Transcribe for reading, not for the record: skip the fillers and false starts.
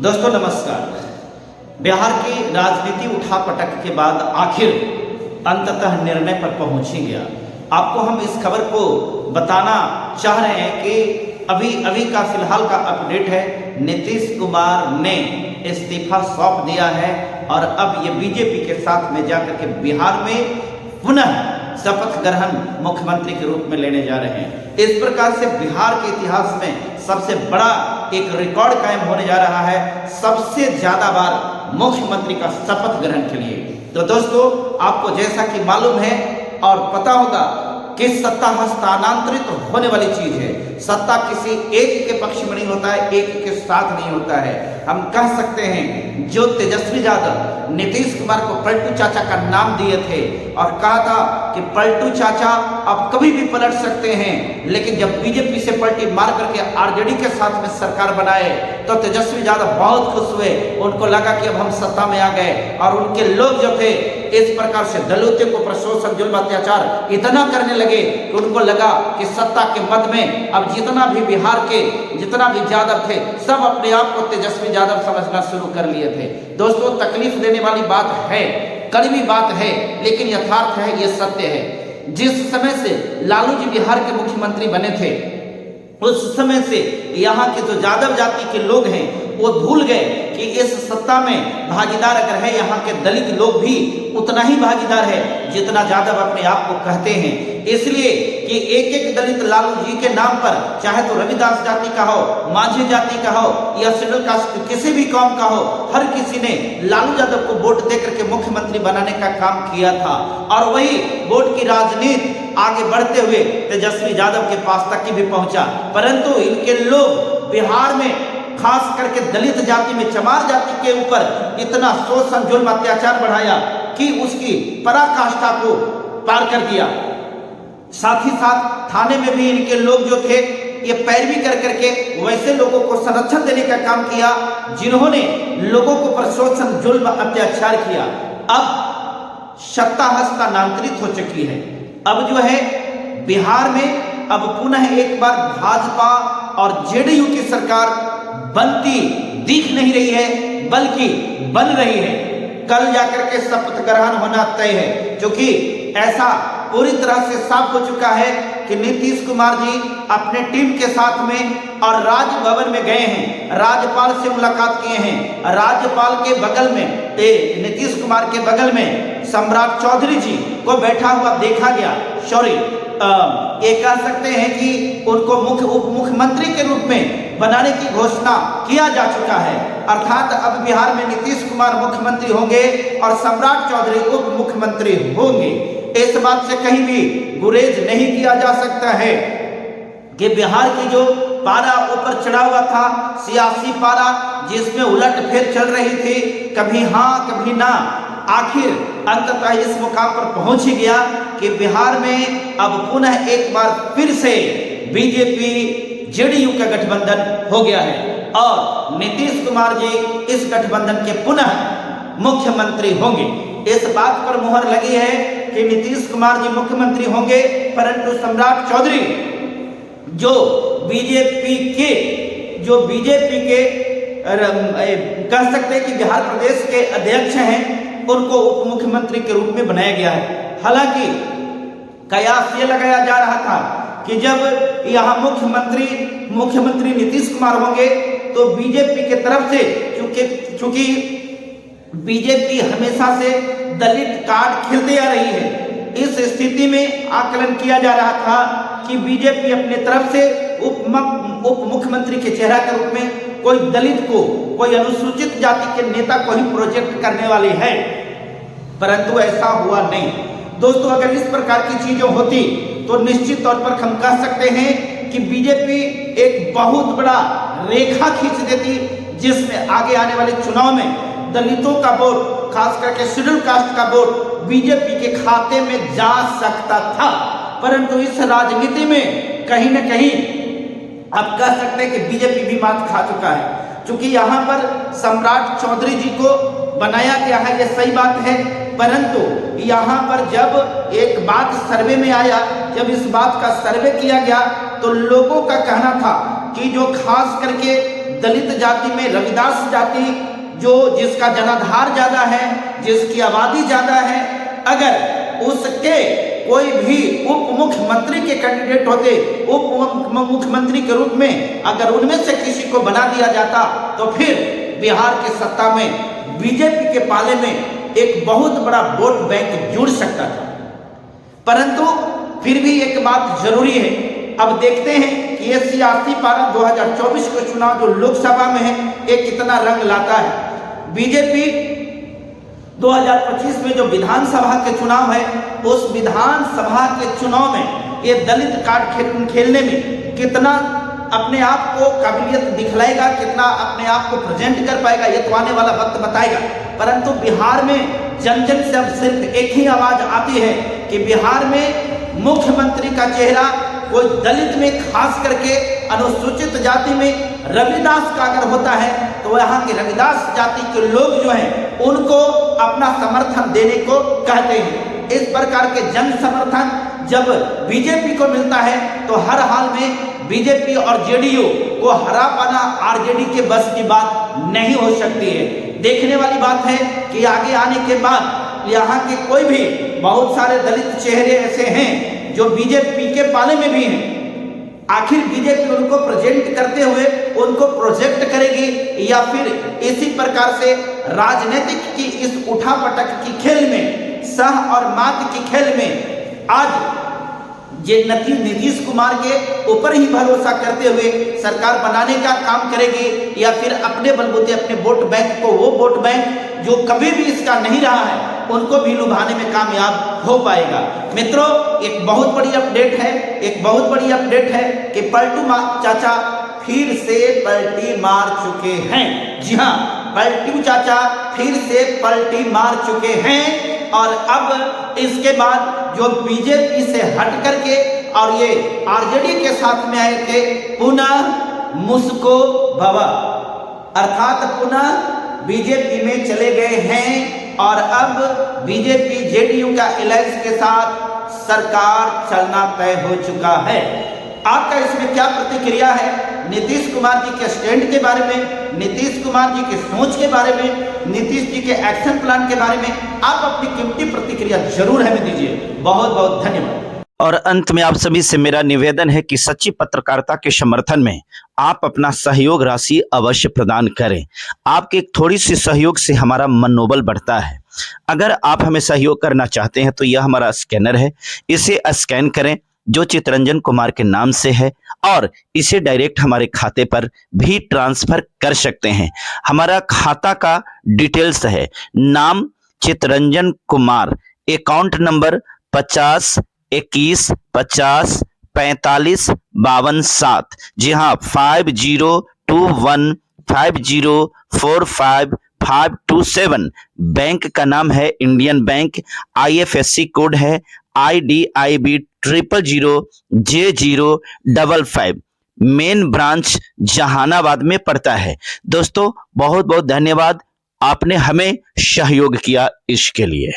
दोस्तों नमस्कार। बिहार की राजनीति उठापटक के बाद आखिर अंततः निर्णय पर पहुंच ही गया। आपको हम इस खबर को बताना चाह रहे हैं कि अभी का फिलहाल का अपडेट है। नीतीश कुमार ने इस्तीफा सौंप दिया है और अब ये बीजेपी के साथ में जाकर के बिहार में पुनः शपथ ग्रहण मुख्यमंत्री के रूप में लेने जा रहे हैं। इस प्रकार से बिहार के इतिहास में सबसे बड़ा एक रिकॉर्ड कायम होने जा रहा है, सबसे ज्यादा बार मुख्यमंत्री का शपथ ग्रहण के लिए। तो दोस्तों आपको जैसा कि मालूम है और पता होगा कि सत्ता हस्तांतरित होने वाली चीज है। सत्ता किसी एक के पक्ष में नहीं होता है, एक के साथ नहीं होता है। हम कह सकते हैं जो तेजस्वी यादव नीतीश कुमार को पलटू चाचा का नाम दिए थे और कहा था कि पलटू चाचा अब कभी भी पलट सकते हैं, लेकिन जब बीजेपी से पलटी मार करके आरजेडी के साथ में सरकार बनाए तो तेजस्वी यादव बहुत खुश हुए। उनको लगा कि अब हम सत्ता में आ गए और उनके लोग जो थे इस प्रकार से दलितों को प्रशोषण जुल्म अत्याचार इतना करने लगे कि उनको लगा कि सत्ता के मद में अब जितना भी बिहार के जितना भी यादव थे सब अपने आप को तेजस्वी यादव समझना शुरू कर लिए थे। दोस्तों तकलीफ देने वाली बात है, कड़वी बात है, लेकिन यथार्थ है, ये सत्य है। जिस समय से लालू जी बिहार के मुख्यमंत्री बने थे उस समय से यहाँ के जो यादव जाति के लोग हैं वो भूल गए कि इस सत्ता में भागीदार अगर है यहाँ के दलित लोग भी उतना ही भागीदार है जितना यादव अपने आप को कहते हैं। इसलिए कि एक एक दलित लालू जी के नाम पर, चाहे तो रविदास जाति का हो, माझी जाति का हो या शेड्यूल कास्ट किसी भी कौम का हो, हर किसी ने लालू यादव को वोट देकर के मुख्यमंत्री बनाने का काम किया था। और वही वोट की राजनीति आगे बढ़ते हुए तेजस्वी यादव के पास तक की भी पहुंचा, परंतु इनके लोग बिहार में खास करके दलित जाति में, चमार जाति के ऊपर इतना शोषण जुल्म अत्याचार बढ़ाया कि उसकी पराकाष्ठा को पार कर दिया। साथ ही साथ थाने में भी इनके लोग जो थे ये पैरवी कर करके वैसे लोगों को संरक्षण देने का काम किया जिन्होंने लोगों को प्रशोषण जुल्म अत्याचार किया। अब सत्ता हस्तांतरित हो चुकी है। अब जो है बिहार में अब पुनः एक बार भाजपा और जेडीयू की सरकार बनती दिख नहीं रही है बल्कि बन रही है। कल जाकर के शपथ ग्रहण होना तय है, क्योंकि ऐसा पूरी तरह से साफ हो चुका है कि नीतीश कुमार जी अपने टीम के साथ में और राजभवन में गए हैं, राज्यपाल से मुलाकात किए हैं। राज्यपाल के बगल में नीतीश कुमार के बगल में सम्राट चौधरी जी को बैठा हुआ देखा गया। ये कह सकते हैं कि उनको उप मुख्यमंत्री के रूप में बनाने की घोषणा किया जा चुका है। अर्थात अब बिहार में नीतीश कुमार मुख्यमंत्री होंगे और सम्राट चौधरी उप मुख्यमंत्री होंगे। इस बात से कहीं भी गुरेज नहीं किया जा सकता है कि बिहार की जो पारा ऊपर चढ़ा हुआ था, सियासी पारा जिसमें उलट फेर चल रही थी, कभी हाँ कभी ना, आखिर अंततः इस मुकाम पर पहुंच ही गया कि बिहार में अब पुनः एक बार फिर से बीजेपी जेडीयू का गठबंधन हो गया है और नीतीश कुमार जी इस गठबंधन के पुनः मुख्यमंत्री होंगे। इस बात पर मुहर लगी है कि नीतीश कुमार जी मुख्यमंत्री होंगे, परंतु सम्राट चौधरी जो बीजेपी के कह सकते हैं कि बिहार प्रदेश के अध्यक्ष हैं, उनको उप मुख्यमंत्री के रूप में बनाया गया है। हालांकि कयास ये लगाया जा रहा था कि जब यहाँ मुख्यमंत्री नीतीश कुमार होंगे तो बीजेपी के तरफ से, चूंकि बीजेपी हमेशा से दलित कार्ड खेलते आ रही है, इस स्थिति में आकलन किया जा रहा था कि बीजेपी अपने तरफ से उप मुख्यमंत्री के चेहरा के रूप में कोई दलित को, कोई अनुसूचित जाति के नेता को ही प्रोजेक्ट करने वाली है, परंतु ऐसा हुआ नहीं। दोस्तों अगर इस प्रकार की चीजें होती तो निश्चित तौर पर हम कह सकते हैं कि बीजेपी एक बहुत बड़ा रेखा खींच देती, जिसमें आगे आने वाले चुनाव में दलितों का वोट, खास करके शेड्यूल कास्ट का वोट बीजेपी के खाते में जा सकता था। परंतु इस राजनीति में कहीं न कहीं आप कह सकते हैं कि बीजेपी भी मात खा चुका है, क्योंकि यहाँ पर सम्राट चौधरी जी को बनाया गया है, ये सही बात है, परंतु यहाँ पर जब एक बात सर्वे में आया, जब इस बात का सर्वे किया गया तो लोगों का कहना था कि जो खास करके दलित जाति में रविदास जाति जो जिसका जनाधार ज्यादा है, जिसकी आबादी ज्यादा है, अगर उसके कोई भी उप मुख्यमंत्री के कैंडिडेट होते, उप मुख्यमंत्री के रूप में अगर उनमें से किसी को बना दिया जाता तो फिर बिहार की सत्ता में बीजेपी के पाले में एक बहुत बड़ा वोट बैंक जुड़ सकता था। परंतु फिर भी एक बात जरूरी है, अब देखते हैं कि ये सियासी पारा 2024 के चुनाव जो लोकसभा में है ये कितना रंग लाता है। बीजेपी 2025 में जो विधानसभा के चुनाव है, उस विधानसभा के चुनाव में ये दलित कार्ड खेलने में कितना अपने आप को काबिलियत दिखलाएगा, कितना अपने आप को प्रेजेंट कर पाएगा, ये तो आने वाला वक्त बताएगा। परंतु बिहार में जन जन से अब सिर्फ एक ही आवाज आती है कि बिहार में मुख्यमंत्री का चेहरा कोई दलित में, खास करके अनुसूचित जाति में रविदास का अगर होता है तो यहाँ के रविदास जाति के लोग जो हैं उनको अपना समर्थन देने को कहते हैं। इस प्रकार के जन समर्थन जब बीजेपी को मिलता है तो हर हाल में बीजेपी और जेडीयू को हरा पाना आरजेडी के बस की बात नहीं हो सकती है। देखने वाली बात है कि आगे आने के बाद यहाँ के कोई भी बहुत सारे दलित चेहरे ऐसे हैं जो बीजेपी के पाले में भी हैं। आखिर बीजेपी उनको प्रेजेंट करते हुए उनको प्रोजेक्ट करेगी या फिर इसी प्रकार से राजनीतिक की इस उठापटक की खेल में, सह और मात की खेल में आज ये नीतीश कुमार के ऊपर ही भरोसा करते हुए सरकार बनाने का काम करेगी या फिर अपने बलबूते अपने वोट बैंक को, वो वोट बैंक जो कभी भी इसका नहीं रहा है, उनको भी लुभाने में कामयाब हो पाएगा। मित्रों, एक बहुत बड़ी अपडेट है, एक बहुत बड़ी अपडेट है कि पलटू चाचा फिर से पलटी मार चुके हैं। जी हाँ, पलटू चाचा फिर से पलटी मार चुके हैं और अब इसके बाद जो बीजेपी से हट करके और ये आरजेडी के साथ में आए थे, पुनः मुस्को भवा, अर्थात पुनः बीजेपी में चले गए हैं और अब बीजेपी जेडीयू का अलायंस के साथ सरकार चलना तय हो चुका है। आपका इसमें क्या प्रतिक्रिया है? नीतीश कुमार जी के स्टैंड के बारे में, नीतीश कुमार जी की सोच के बारे में, नीतीश जी के एक्शन प्लान के बारे में आप अपनी कीमती प्रतिक्रिया जरूर हमें दीजिए। बहुत बहुत धन्यवाद। और अंत में आप सभी से मेरा निवेदन है कि सच्ची पत्रकारिता के समर्थन में आप अपना सहयोग राशि अवश्य प्रदान करें। आपके एक थोड़ी सी सहयोग से हमारा मनोबल बढ़ता है। अगर आप हमें सहयोग करना चाहते हैं तो यह हमारा स्कैनर है, इसे स्कैन करें जो चितरंजन कुमार के नाम से है और इसे डायरेक्ट हमारे खाते पर भी ट्रांसफर कर सकते हैं। हमारा खाता का डिटेल्स है, नाम चितरंजन कुमार, अकाउंट नंबर 50 21 50 45 52 7। जी हाँ, 5021 5045 527। बैंक का नाम है इंडियन बैंक, IFSC कोड है IDIB 000J055। Main branch Jehanabad में पड़ता है। दोस्तों बहुत बहुत धन्यवाद, आपने हमें सहयोग किया इसके लिए।